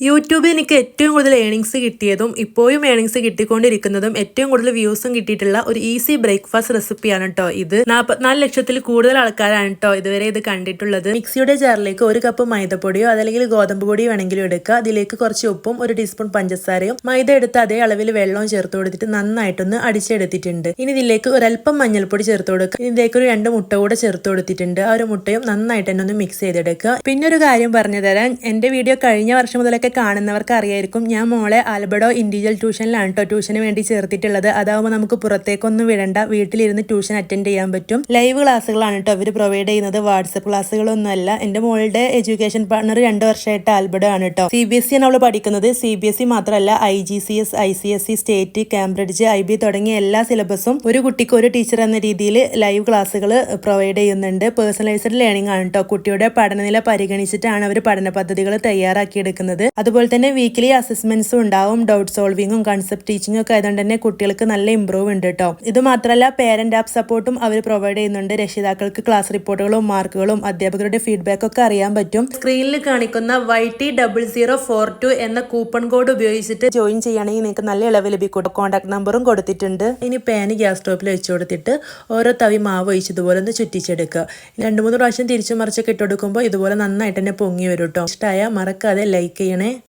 യൂട്യൂബിൽ എനിക്ക് ഏറ്റവും കൂടുതൽ ഏണിങ്സ് കിട്ടിയതും ഇപ്പോഴും ഏണിങ്സ് കിട്ടിക്കൊണ്ടിരിക്കുന്നതും ഏറ്റവും കൂടുതൽ വ്യൂസും കിട്ടിയിട്ടുള്ള ഒരു ഈസി ബ്രേക്ക്ഫാസ്റ്റ് റെസിപ്പിയാണ് കേട്ടോ ഇത്. 44 ലക്ഷത്തിൽ കൂടുതൽ ആൾക്കാരാണ് കേട്ടോ ഇതുവരെ ഇത് കണ്ടിട്ടുള്ളത്. മിക്സിയുടെ ജാറിലേക്ക് 1 കപ്പ് മൈദപ്പൊടിയോ അതല്ലെങ്കിൽ ഗോതമ്പ് പൊടിയോ വേണമെങ്കിലും എടുക്കുക. അതിലേക്ക് കുറച്ച് ഉപ്പും 1 ടീസ്പൂൺ പഞ്ചസാരയും മൈദ എടുത്ത് അതേ അളവിൽ വെള്ളവും ചേർത്ത് കൊടുത്തിട്ട് നന്നായിട്ടൊന്ന് അടിച്ചെടുത്തിട്ടുണ്ട്. ഇനി ഇതിലേക്ക് ഒരല്പം മഞ്ഞൾപ്പൊടി ചേർത്ത് കൊടുക്കുക. ഇതിലേക്ക് ഒരു 2 മുട്ട കൂടെ ചേർത്ത് കൊടുത്തിട്ടുണ്ട്. ആ ഒരു മുട്ടയും നന്നായിട്ട് തന്നെ ഒന്ന് മിക്സ് ചെയ്തെടുക്കുക. പിന്നെ ഒരു കാര്യം പറഞ്ഞു തരാൻ, എന്റെ വീഡിയോ കഴിഞ്ഞ വർഷം മുതലൊക്കെ കാണുന്നവർക്ക് അറിയായിരിക്കും, ഞാൻ മോളെ ആൽബഡോ ഇൻഡിവിജ്വൽ ട്യൂഷനിലാണ് കേട്ടോ ട്യൂഷന് വേണ്ടി ചേർത്തിട്ടുള്ളത്. അതാവുമ്പോൾ നമുക്ക് പുറത്തേക്കൊന്നും വിടണ്ട, വീട്ടിലിരുന്ന് ട്യൂഷൻ അറ്റൻഡ് ചെയ്യാൻ പറ്റും. ലൈവ് ക്ലാസ്സുകളാണ് കേട്ടോ അവർ പ്രൊവൈഡ് ചെയ്യുന്നത്, വാട്സപ്പ് ക്ലാസ്സുകളൊന്നും അല്ല. എന്റെ മോളുടെ എഡ്യൂക്കേഷൻ പാർട്ണർ 2 വർഷമായിട്ട് ആൽബഡോ ആണ് കേട്ടോ. CBSE ആണ് അവൾ പഠിക്കുന്നത്. CBSE മാത്രമല്ല IGCS, ICSE, state, Cambridge, IB തുടങ്ങിയ എല്ലാ സിലബസും ഒരു കുട്ടിക്ക് ഒരു ടീച്ചർ എന്ന രീതിയിൽ ലൈവ് ക്ലാസ്സുകൾ പ്രൊവൈഡ് ചെയ്യുന്നുണ്ട്. പേഴ്സണലൈസ്ഡ് ലേണിംഗ് ആണ് കേട്ടോ. കുട്ടിയുടെ പഠനനില പരിഗണിച്ചിട്ടാണ് അവർ പഠന പദ്ധതികൾ തയ്യാറാക്കിയെടുക്കുന്നത്. അതുപോലെ തന്നെ വീക്കിലി അസസ്മെന്റ്സും ഉണ്ടാവും. ഡൗട്ട് സോൾവിങ്ങും കൺസെപ്റ്റ് ടീച്ചിങ്ങും ഒക്കെ ആയതുകൊണ്ട് തന്നെ കുട്ടികൾക്ക് നല്ല ഇമ്പ്രൂവ് ഉണ്ട് കേട്ടോ. ഇത് മാത്രമല്ല പേരന്റ് ആപ്പ് സപ്പോർട്ടും അവർ പ്രൊവൈഡ് ചെയ്യുന്നുണ്ട്. രക്ഷിതാക്കൾക്ക് ക്ലാസ് റിപ്പോർട്ടുകളും മാർക്കുകളും അധ്യാപകരുടെ ഫീഡ്ബാക്ക് ഒക്കെ അറിയാൻ പറ്റും. സ്ക്രീനിൽ കാണിക്കുന്ന YT0042 എന്ന കൂപ്പൺ കോഡ് ഉപയോഗിച്ചിട്ട് ജോയിൻ ചെയ്യുകയാണെങ്കിൽ നിങ്ങൾക്ക് നല്ല ഇളവ് ലഭിക്കും. കോൺടാക്ട് നമ്പറും കൊടുത്തിട്ടുണ്ട്. ഇനി പാന് ഗ്യാസ് സ്റ്റോപ്പിൽ വെച്ച് കൊടുത്തിട്ട് ഓരോ തവി മാവ് ഒഴിച്ച് ഇതുപോലെ ഒന്ന് ചുറ്റിച്ചെടുക്കുക. 2-3 പ്രാവശ്യം തിരിച്ചു മറിച്ചൊക്കെ ഇട്ട് കൊടുക്കുമ്പോൾ ഇതുപോലെ നന്നായിട്ട് തന്നെ പൊങ്ങി വരും കേട്ടോ. ഇഷ്ടമായ മറക്കാതെ ലൈക്ക് ചെയ്യണേ.